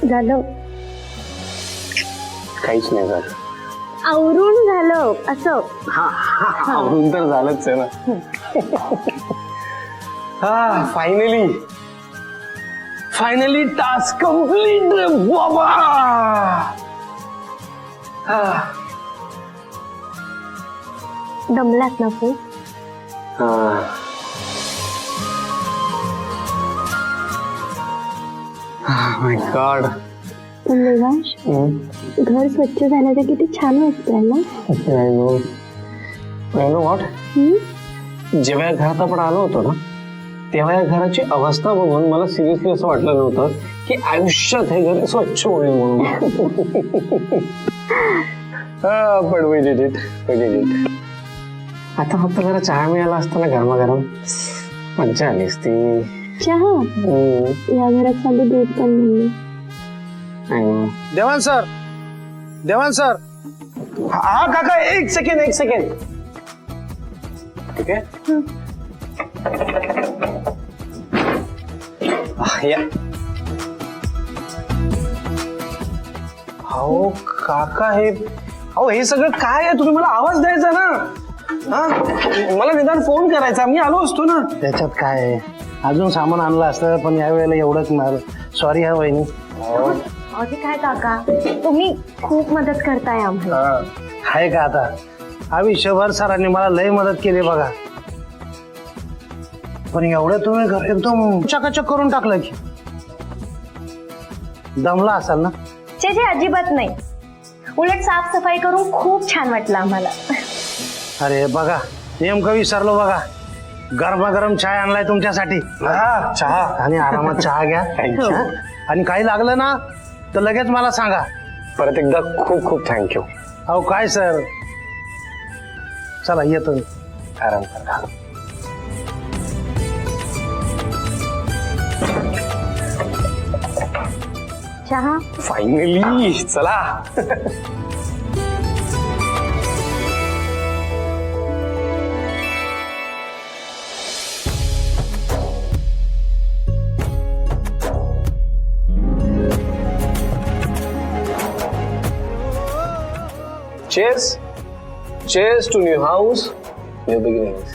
झालं काहीच नाही झालं. आवरून झालं असं. आवरून तर झालंच आहे ना. हा फायनली फायनली टास्क कंप्लीट बाबा. दमलात ना खूप. माय गॉड. पण देवांश, घर स्वच्छ झालं तर किती छान वाटतंय ना. आय नो व्हॉट, जेव्हा या घरात आपण आलो होतो ना तेव्हा या घराची अवस्था बघून मला सिरियसली असं वाटलं नव्हतं की आयुष्यात हे घर स्वच्छ होईल म्हणून. पण we did it. आता फक्त जरा चहा मिळाला असता ना गरमागरम, मज्जा आली असती. चहा या घरात साधं दूध पण नाही. देवान सर, देवान सर. हा काका, एक सेकंड. ठीक आहे. या. हो काका, हे सगळं काय आहे? तुम्ही मला आवाज द्यायचा ना. मला निदान फोन करायचा, मी आलो असतो ना. त्याच्यात काय आहे, अजून सामान आणलं असतं, पण यावेळेला एवढंच मिळालं. सॉरी हा वहिनी. अरे काय काका, तुम्ही खूप मदत करताय आम्हाला. आहे का आता, आयुष्यभर सरांनी मला लय मदत केली बघा, पण एवढं तुम्ही घर एकदम चकाचक करून टाकलं की दमला असाल ना. जे अजिबात नाही, उलट साफसफाई करून खूप छान वाटलं आम्हाला. अरे बघा, नेमकं विसरलो बघा, गरमागरम चहा आणलाय तुमच्यासाठी. चहा आणि आरामात चहा घ्या. आणि काही लागलं ना तर लगेच मला सांगा. परत एकदा खूप खूप थँक्यू. अहो काय सर, चला येतो मी. आराम करा. चहा फायनली, चला. Cheers to new house, new beginnings.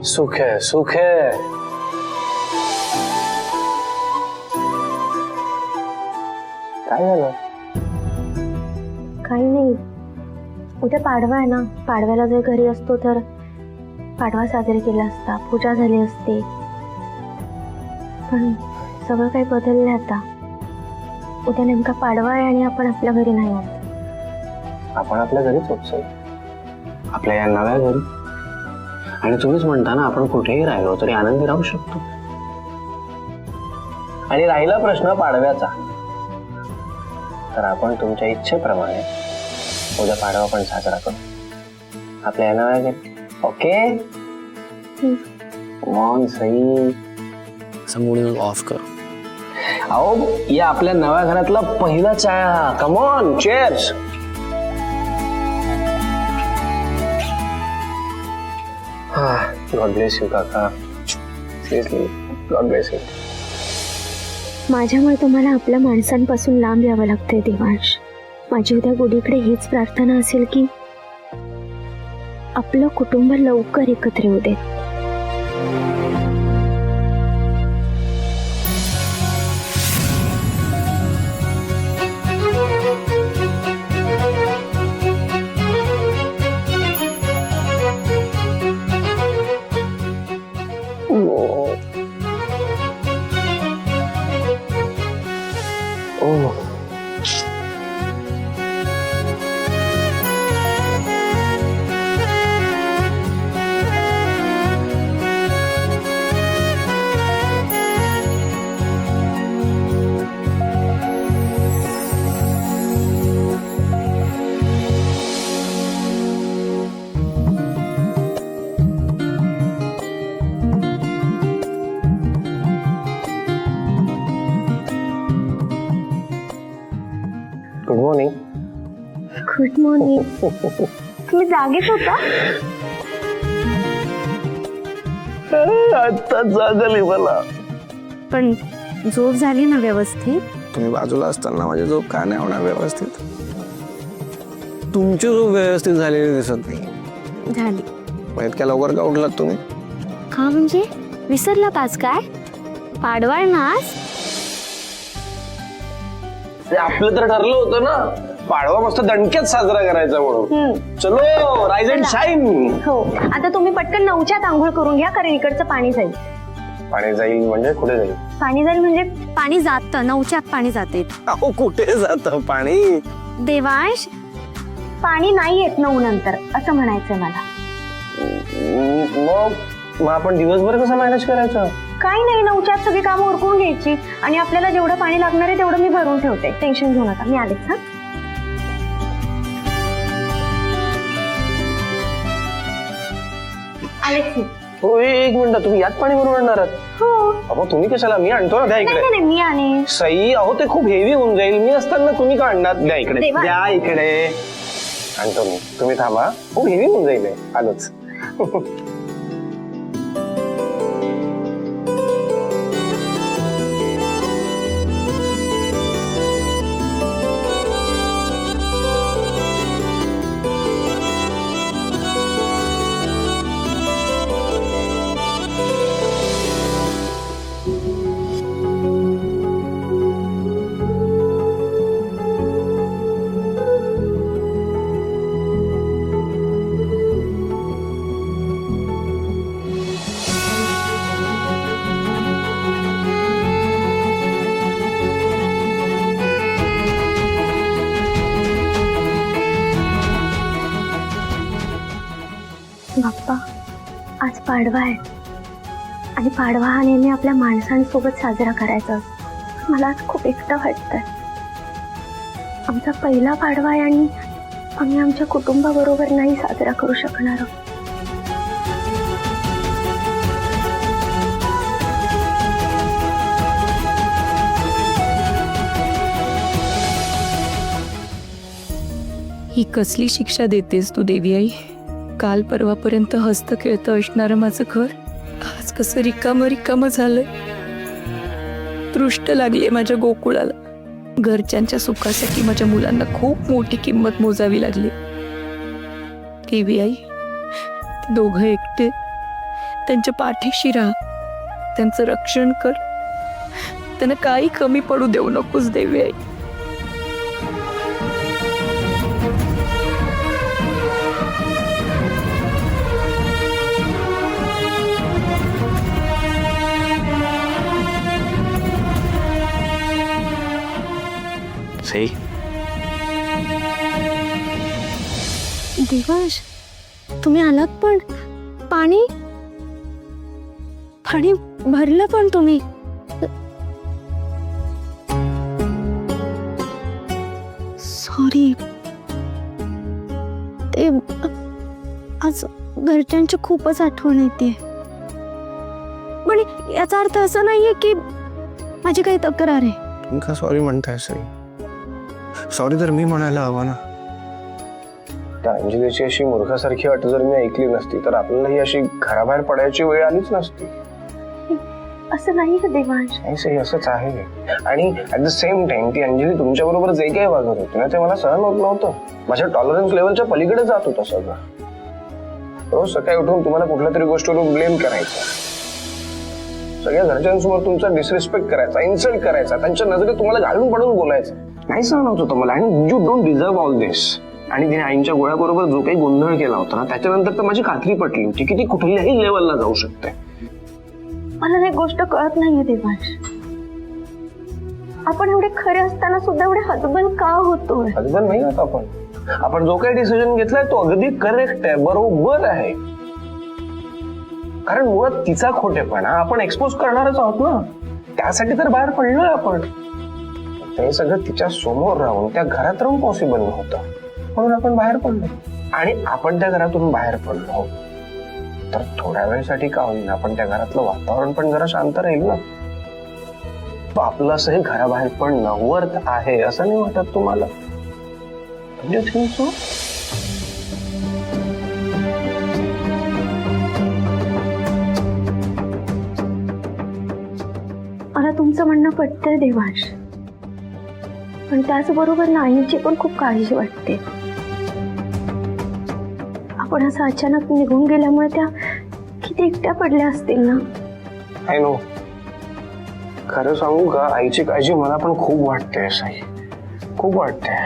सुख है. काय झालं? काही नाही, उद्या पाडवा आहे ना. पाडव्याला जर घरी असतो तर पाडवा साजरे केला असता, पूजा झाली असते. पण सगळं काही बदललं आता. उद्या नेमका पाडवा आहे आणि आपण आपल्या घरी नाही आहोत. आपण आपल्या घरीच होतो, आपल्या या नव्या घरी. आणि तुम्हीच म्हणता ना, आपण कुठेही राहिलो तरी आनंदी राहू शकतो. आणि राहिला प्रश्न पाडव्याचा, तर आपण तुमच्या इच्छेप्रमाणे उद्या पाडवा पण साजरा करू आपल्या या नव्या घरी. ओके. मॉन सई मूड ऑफ करो. आओ, या आपल्या नव्या घरातला पहिला चहा. Come on, cheers. God bless you काका, सिरियसली गॉड ब्लेस यू. माझ्यामुळे तुम्हाला आपल्या माणसांपासून लांब यावं लागतंय देवांश. माझी उद्या गुढीकडे हीच प्रार्थना असेल की आपलं कुटुंब लवकर एकत्र येऊ दे. Good morning. Good morning. तुम्ही जागेच होता? आता जागली मला. पण झोप झाली ना व्यवस्थित? तुम्ही बाजूला असताना माझी झोप का नाही होणार व्यवस्थित? तुमची झोप व्यवस्थित झालेली दिसत नाही. झाली. मग इतक्या लवकर का उठलात तुम्ही? का म्हणजे विसरला पाच काय? पाडवा आहे ना आज? ते आपलं तर ठरलं होतं ना, पाडवा मस्त दणक्यात साजरा करायचा म्हणून. चलो राईज अँड शाईन. हो. आता तुम्ही पटकन 9च्या आंघोळ करून घ्या, कारण इकडचं पाणी जाईल. पाणी जाईल म्हणजे कुठे जाईल? पाणी जाईल म्हणजे पाणी जातं, 9च्या पाणी जाते. अहो कुठे जातं पाणी? देवांश, पाणी नाही येत 9 नंतर असं म्हणायचं मला. मग आपण दिवसभर कसं मॅनेज करायचं? काही नाही, 9च्या सगळी कामं उरकून घ्यायची आणि आपल्याला जेवढं पाणी लागणार आहे तेवढं मी भरून ठेवते. टेन्शन घेऊ नका, मी आलेच. हा, आलेच मी. हो, एक मिनिट, तुम्ही यात पाणी भरून आणणार आहात? हो. अहो तुम्ही कशाला, मी आणतो ना, द्या नाही इकडे. नाही, मी आले. सई, अहो ते खूप हेवी होऊन जाईल. मी असताना तुम्ही का आणणार? द्या इकडे, देवा. द्या इकडे. आणतो मी, तुम्ही थांबा. खूप हेवी होऊन जाईल, आलोच. बाप्पा, आज पाडवा आहे आणि पाडवा हा नेहमी आपल्या माणसांसोबत साजरा करायचा असतो. मला आज खूप एकटं वाटतंय. आमचा पहिला पाडवा आहे आणि आम्ही आमच्या कुटुंबाबरोबर नाही साजरा करू शकणार आहोत. ही कसली शिक्षा देतेस तू देवी आई? काल परवापर्यंत हस्त खेळतं असणारं माझं घर आज कसं रिकामं झालंय. तृष्ट लागलीये माझ्या गोकुळाला. घरच्यांच्या सुखासाठी माझ्या मुलांना खूप मोठी किंमत मोजावी लागली. देवी आई, ते दोघं एकटे, त्यांच्या पाठीशी राहा, त्यांचं रक्षण कर. त्यांना काही कमी पडू देऊ नकोस देवी आई. सई, देवांश, तुम्ही आलात पण पाणी पाणी भरलं पण तुम्ही. सॉरी. ते आज घरच्यांची खूपच आठवण येते. पण याचा अर्थ असा नाहीये की माझी काही तक्रार आहे. तुम्ही का सॉरी म्हणताय सई? सॉरी तर मी म्हणायला हवं ना. त्या अंजलीची अशी मूर्खासारखी वाट जर मी ऐकली नसती तर आपल्याला ही अशी घराबाहेर पडायची वेळ आलीच नसती. असं नाही का देवांश? नाही सही, असंच आहे. आणि ऍट द सेम टाइम ती अंजली तुमच्या बरोबर जे काही वागत होती ना ते मला सहन होत नव्हतं. माझ्या टॉलरन्स लेवलच्या पलीकडे जात होतं सगळं. रोज सकाळी उठून तुम्हाला कुठल्या तरी गोष्टीवरून ब्लेम करायचा, सगळ्या घरच्यांसमोर तुमचा डिसरिस्पेक्ट करायचा, इन्सल्ट करायचा, त्यांच्या नजरेत तुम्हाला घालून पडून बोलायचं. नाही सहन होत होतं मला. आणि यू डोंट डिझर्व ऑल दिस. आणि तिने आईंच्या गोळ्याबरोबर जो काही गोंधळ केला होता ना त्याच्यानंतर तर माझी खात्री पटली होती की ती कुठल्याही लेवलला जाऊ शकते. मला एक गोष्ट कळत नाहीये देवांश, आपण एवढे खरे असताना सुद्धा एवढे हतबल का होतोय? हतबल नाही होत आपण जो काही डिसिजन घेतलाय तो अगदी करेक्ट आहे, बरोबर आहे. कारण मुळात तिचा खोटेपणा आपण एक्सपोज करणारच आहोत ना, त्यासाठी तर बाहेर पडलोय आपण. ते सगळं तिच्या समोर राहून त्या घरात राहून पॉसिबल नव्हतं, म्हणून आपण बाहेर पडलो. आणि आपण त्या घरातून बाहेर पडलो तर थोड्या वेळेसाठी का होईना आपण त्या घरातलं वातावरण पण जरा शांत राहील ना. तो आपलं असं हे घराबाहेर पडणं वर्थ आहे असं नाही वाटत तुम्हाला? म्हणजे थिंक सो. तुमचं म्हणणं पटतंय देवांश, पण त्याचबरोबर ना आईची पण खूप काळजी वाटते. आपण असं अचानक निघून गेल्यामुळे त्या किती एकट्या पडल्या असतील ना. I know. खरं सांगू का, आईची काळजी मला पण खूप वाटते साई, खूप वाटते.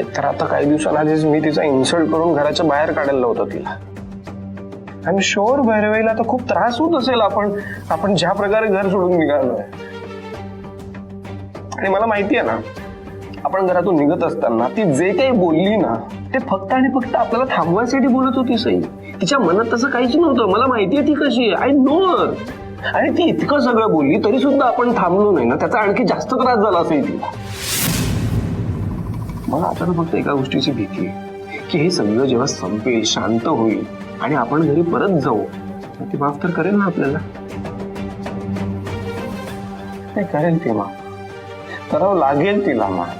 एकतर आता काही दिवसांआधीच मी तिचा इन्सल्ट करून घराच्या बाहेर काढायला लावतो तिला. आय एम शुअर भैरवीला आता खूप त्रास होत असेल आपण ज्या प्रकारे घर सोडून निघालोय. आणि मला माहिती आहे ना, आपण घरातून निघत असताना ती जे काही बोलली ना, ते फक्त आणि फक्त आपल्याला थांबवायसाठी बोलत होती सई. तिच्या मनात तसं काहीच नव्हतं. मला माहितीये ती कशी आहे, आय नो. आणि ती इतकं सगळं बोलली तरी सुद्धा आपण थांबलो नाही ना, त्याचा आणखी जास्त त्रास झाला असेल तिला. मला आता फक्त एका गोष्टीची भीती आहे की हे सगळं जेव्हा संपेल, शांत होईल आणि आपण घरी परत जाऊ, ती माफ तर करेल ना आपल्याला. काय करेल ती माफ, करावं लागेल तिला माफ.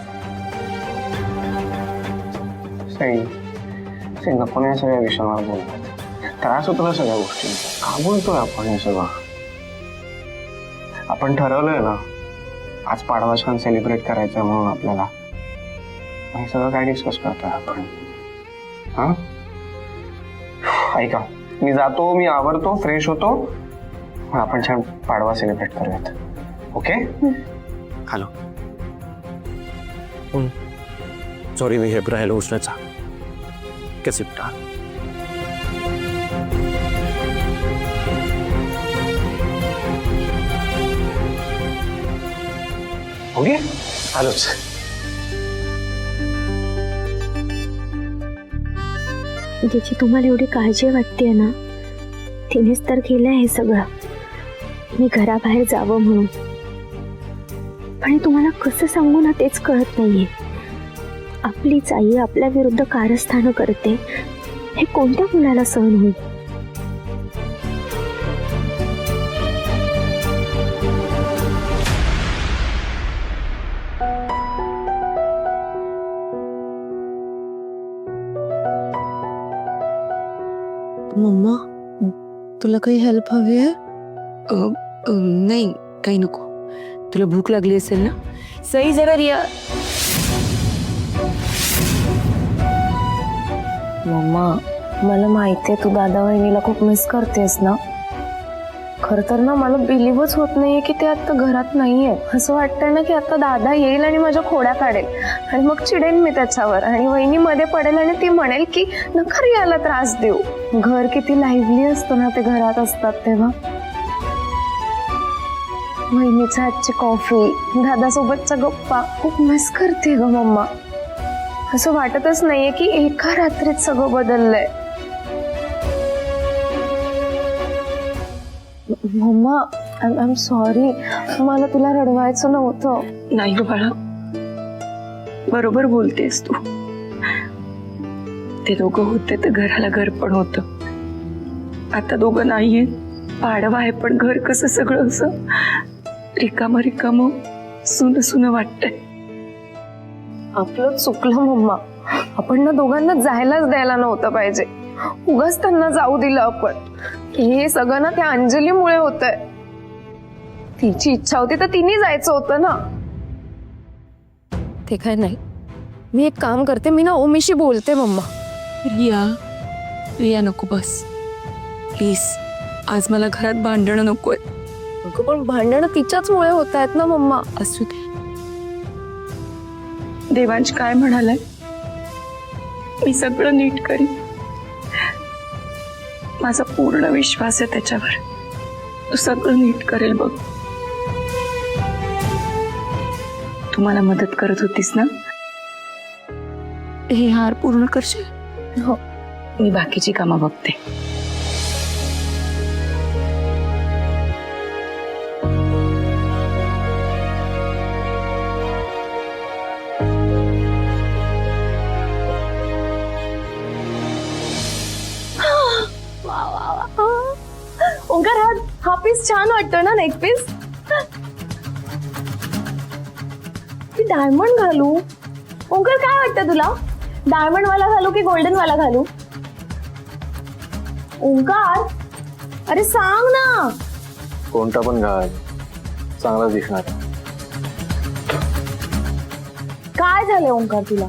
सई आपण या सगळ्या विषयावर बोलतात, त्रास होतो ना सगळ्या गोष्टींचा. का बोलतोय आपण हे सगळं? आपण ठरवलंय ना आज पाडवा छान सेलिब्रेट करायचं म्हणून आपल्याला. हे सगळं काय डिस्कस करतोय आपण? हा, ऐका, मी जातो, मी आवरतो, फ्रेश होतो, आपण छान पाडवा सेलिब्रेट करूयात. ओके? हॅलो. सॉरी, मी हे राहिलो उष्णाचा कसिप्टा. ओके, आलोच. जिची तुम्हाला एवढी काळजी वाटते ना, तिनेच तर केलं हे सगळं. मी घराबाहेर जावं म्हणून, पण तुम्हाला कसं सांगू ना तेच कळत नाहीये. आपलीच आई आपल्या विरुद्ध कारस्थानं करते, हे कोणत्या मुलाला सहन होईल? मम्मा, तुला काही हेल्प हवी आहे? नाही, काही नको. तुला भूक लागली असेल ना? सई जरा रिया. मम्मा, मला माहितीये तू दादा वहिनीला खूप मिस करतेस ना. खरं तर ना मला बिलीव्हच होत नाहीये की ते आता घरात नाहीये. असं वाटतंय ना की आता दादा येईल आणि माझ्या खोड्या काढेल आणि मग चिडेन मी त्याच्यावर आणि वहिनी मध्ये पडेल आणि ती म्हणेल की नका रियाला त्रास देऊ. घर किती लाईव्हली असतं ना ते घरात असतात तेव्हा. वहिनीच्या आजची कॉफी, दादासोबतच्या गप्पा खूप मिस करते ग मम्मा. असं वाटतच नाहीये की एका रात्रीत सगळं बदललंय. मम्मा, आय एम सॉरी. मला तुला रडवायचं नव्हतं. नाही ग बाळा, बरोबर बोलतेस तू. ते दोघं होते तर घराला घर पण होतं. आता दोघं नाहीये, पाडवा आहे पण घर कसं सगळं असं रिकामं रिकामं सुन सुन वाटतंय. आपलं चुकलं मम्मा. आपण ना दोघांना जायलाच द्यायला नव्हतं पाहिजे. उगाच त्यांना जाऊ दिलं आपण. हे सगळं ना त्या अंजलीमुळे होतंय. तिची इच्छा होती तर तिने जायचं होतं ना. ते काय नाही, मी एक काम करते, मी ना ओमीशी बोलते मम्मा. रिया नको बस प्लीज. आज मला घरात भांडणं नकोय. पण भांडणं तिच्याचमुळे होत आहेत ना मम्मा. असू दे. देवांश काय म्हणालाय, मी सगळं नीट करीन. माझा पूर्ण विश्वास आहे त्याच्यावर. तू सगळं नीट करेल बघ. तू मला मदत करत होतीस ना, हे हार पूर्ण करशील? हो. मी बाकीची कामं बघते. ओंकार, हा पीस छान वाटतो ना, नेक पीस. डायमंड घालू? ओंकार, काय वाटतं तुला? डायमंड वाला घालू की गोल्डन वाला घालू? ओंकार, अरे सांग ना. कोणता पण घाल, चांगलाच दिसणार. काय झालं ओंकार तुला?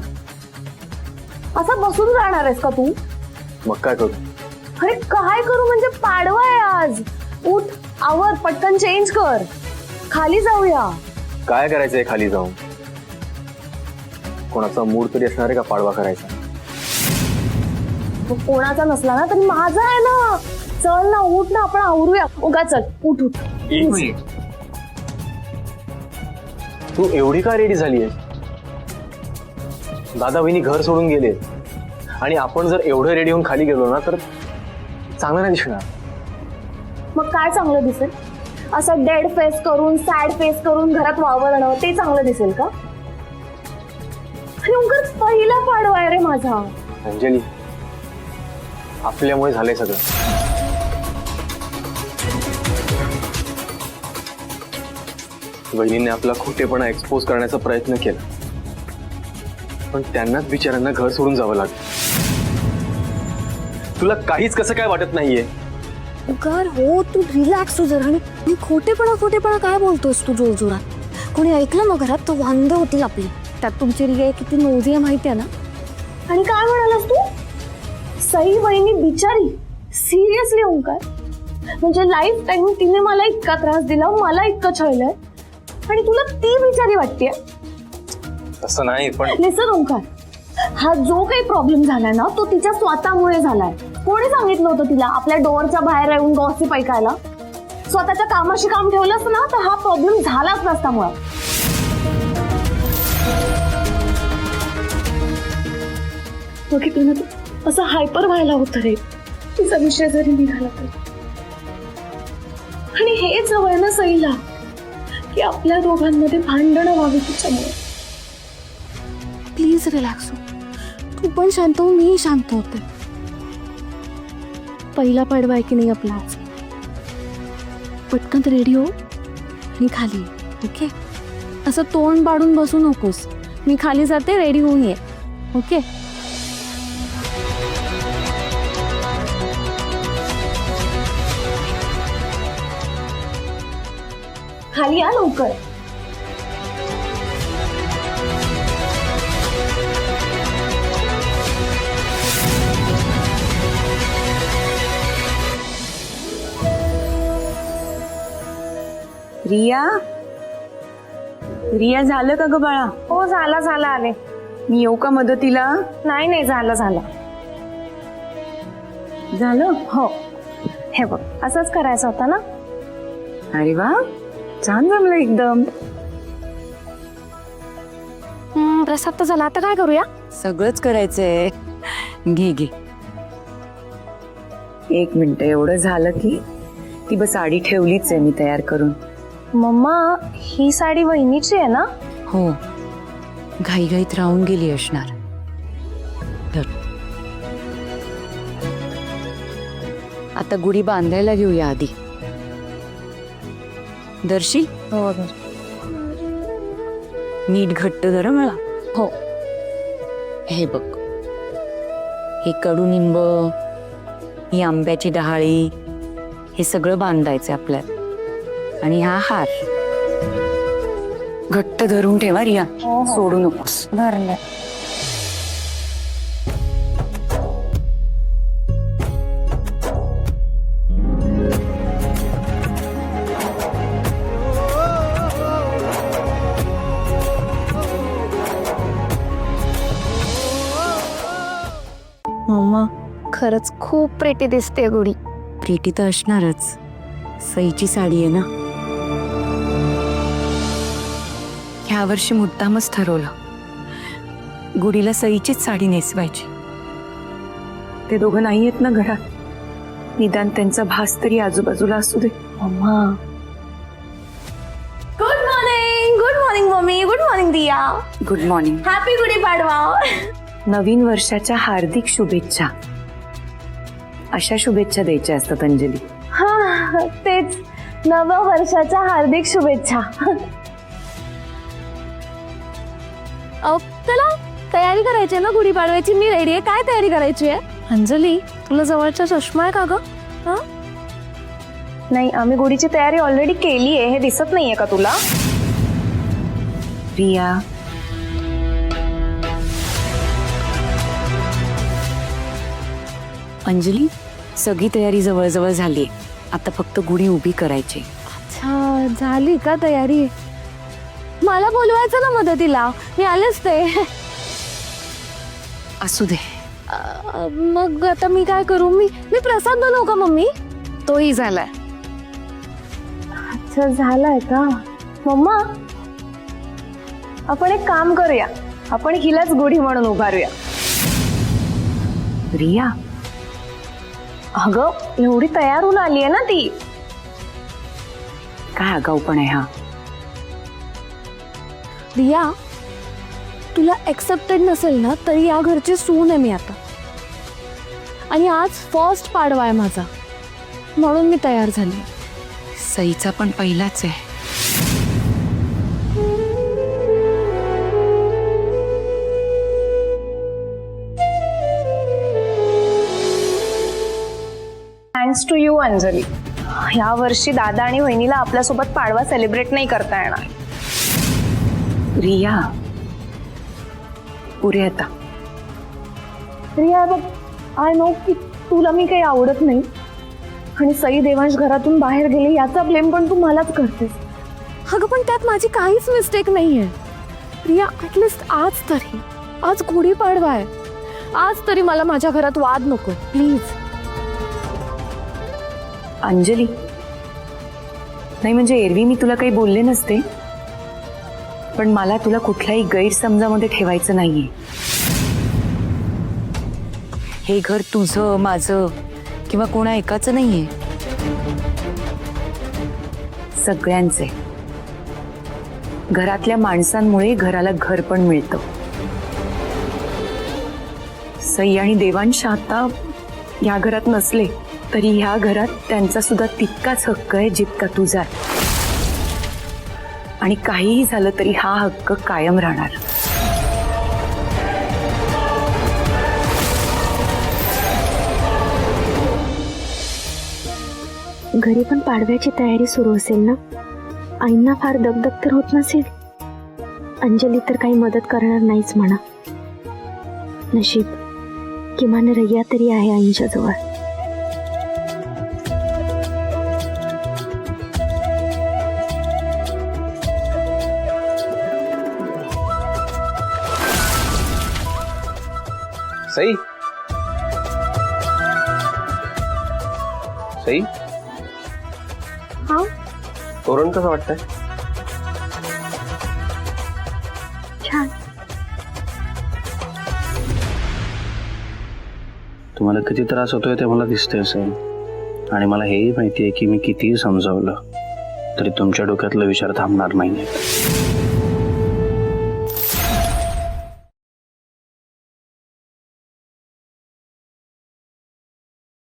असं बसून राहणार आहेस का तू? मग काय करू? अरे काय करू म्हणजे पाडवा आहे आज. उठ, आवर, पटकन चेंज कर, खाली जाऊया. काय करायचंय खाली जाऊन? कोणाचा मूड तरी असणार आहे का पाडवा करायचा? मग कोणाचा नसला ना तरी माझा आहे ना. चल ना, उठ ना, आपण आवरूया. ओंकार चल, उठ उठ. एक मिनिट, तू एवढी का रेडी झालीयस? दादा वहिनी घर सोडून गेले आणि आपण जर एवढं रेडी होऊन खाली गेलो ना तर चांगलं नाही दिसणार. मग काय चांगलं दिसेल? असं डेड फेस करून, सॅड फेस करून घरात वावरणं ते चांगलं दिसेल का? आणि ओंकार पहिला पाडवा आहे रे माझा. अंजली, आपल्यामुळे झालंय सगळं. वहिनीने आपला खोटेपणा एक्सपोज करण्याचा प्रयत्न केला, पण त्यांनाच बिचाऱ्यांना घर सोडून जावं लागलं. तुला काहीच कसं काय वाटत नाहीये? ओंकार हो, तू रिलॅक्स हो जरा. आणि खोटेपणा काय बोलतोस तू जोरजोरात? कोणी ऐकलं ना घरात तर वांद होतील आपली. त्यात तुमची रिया किती नोजी आहे माहिती आहे ना. आणि काय म्हणालास तू? सई वहिनी बिचारी? सिरियसली ओंकार? म्हणजे लाईफ टाइम तिने मला इतका त्रास दिला, मला इतकं छळलंय, आणि तुला ती बिचारी वाटते? तसं नाही, पण लिसन ओंकार, हा जो काही प्रॉब्लेम झालाय ना तो तिच्या स्वतःमुळे झालाय. कोणी सांगितलं होतं तिला आपल्या डोअरच्या बाहेर येऊन गॉसिप ऐकायला? स्वतःच्या कामाशी काम ठेवलं असतं ना तर हा प्रॉब्लेम झालाच नसता मुळात. बघितलं ना तू, असं हायपर व्हायला होतं रे तिचा विषय जरी निघाला तरी. आणि हेच हवंय ना सईला, की आपल्या दोघांमध्ये भांडणं व्हावी तिच्यामुळे. प्लीज रिलॅक्स हो. तू पण शांत हो, मी शांत होते. पहिला पाडवा आहे की नाही आपला आज. पटकन रेडी हो आणि खाली ये, ओके? असं तोंड पाडून बसू नकोस. मी खाली जाते, रेडी होऊन ये, ओके? खाली या लवकर. रिया झालं का ग बाळा? हो झाला आले. मी येऊ का मदतीला? नाही झालं झालं? हो. हे बघ, असंच करायचं होतं ना. अरे वा, छान जमलं एकदम. प्रसाद तर झाला, आता काय करूया? सगळंच करायचंय. घे. एक मिनिट, एवढं झालं की ती बस साडी ठेवलीच आहे मी तयार करून. मम्मा, ही साडी वहिनीची आहे ना? हो, घाईघाईत राहून गेली असणार. आता गुढी बांधायला घेऊया आधी. दर्शी, हो. नीट घट्ट धर मला. हो. हे बघ, हे कडुनिंब, ही आंब्याची डहाळी, हे सगळं बांधायचं आपल्यात. आणि हा हार घट्ट धरून ठेवा रिया, सोडू नकोस. धरलं. मम्मा, खरंच खूप प्रेटी दिसते गुढी. प्रीती तर असणारच, सईची साडी आहे ना. ह्या वर्षी मुद्दामच ठरवलं गुढीला सईचीच साडी नेसवायची. ते दोघं नाही आहेत ना घरात, निदान त्यांचा भास तरी आजूबाजूला असू दे. Mamma. Good morning mummy. Good morning Diya. Good morning. Happy Gudhi Padwa. नवीन वर्षाच्या हार्दिक शुभेच्छा. अशा शुभेच्छा द्यायच्या असतात अंजली. हा, तेच, नव्या वर्षाच्या हार्दिक शुभेच्छा. चला, तयारी करायची आहे ना गुढी पाडव्याची. मी रेडी आहे. काय तयारी करायची आहे? अंजली, तुला जवळचा चष्मा आहे का ग? नाही, आम्ही गुढीची तयारी ऑलरेडी केली आहे, हे दिसत नाहीये का तुला? रिया, अंजली, सगळी तयारी जवळजवळ झाली. आता फक्त गुढी उभी करायची. अच्छा, झाली का तयारी? मला बोलवायचं ना मदतीला, मी आलेच ते. असू दे. मग आता मी काय करू? मी प्रसाद बनवू का मम्मी? तोही झालाय. अच्छा, झालाय का? मम्मा, आपण एक काम करूया, आपण हिलाच गुढी म्हणून उभारूया. रिया, अगं एवढी तयार होऊन आली आहे ना ती. काय आगाऊपण आहे हा. रिया, तुला एक्सेप्टेड नसेल ना तरी या घरची सून आहे मी आता. आणि आज फर्स्ट पाडवा आहे माझा, म्हणून मी तयार झाली. सईचा पण पहिलाच आहे. Thanks to you Anjali. या वर्षी दादा आणि वहिनीला आपल्यासोबत पाडवा सेलिब्रेट नाही करता येणार. रिया, पुरे आता. रिया बघ, आय नो की तुला मी काही आवडत नाही आणि सई देवांश घरातून बाहेर गेले याचा ब्लेम पण तू मलाच करतेस. अगं पण त्यात माझी काहीच मिस्टेक नाहीये. रिया, ऍटलिस्ट आज गुढीपाडवा आहे. आज तरी मला माझ्या घरात वाद नको प्लीज. अंजली, नाही म्हणजे एरवी मी तुला काही बोलले नसते, पण मला तुला कुठल्याही गैरसमजामध्ये ठेवायचं नाहीये. हे घर तुझं, माझं किंवा कोणा एकाचं नाहीये, सगळ्यांचे. घरातल्या माणसांमुळे घराला घर पण मिळतं. सई आणि देवांश आता या घरात नसले तरी ह्या घरात त्यांचा सुद्धा तितकाच हक्क आहे जितका तुझा आहे. आणि काहीही झालं तरी हा हक्क कायम राहणार. घरी पण पाडव्याची तयारी सुरू असेल ना? आईंना फार दगदग तर होत नसेल? अंजली तर काही मदत करणार नाहीच म्हणा. नशीब, किमान रय्या तरी आहे आईंच्या जवळ. सई, सई, हा, तोरण कसं वाटतंय? छान. तुम्हाला किती त्रास होतोय ते मला दिसतंय असेल. आणि मला हेही माहिती आहे की मी कितीही समजावलं तरी तुमच्या डोक्यातला विचार थांबणार नाहीये.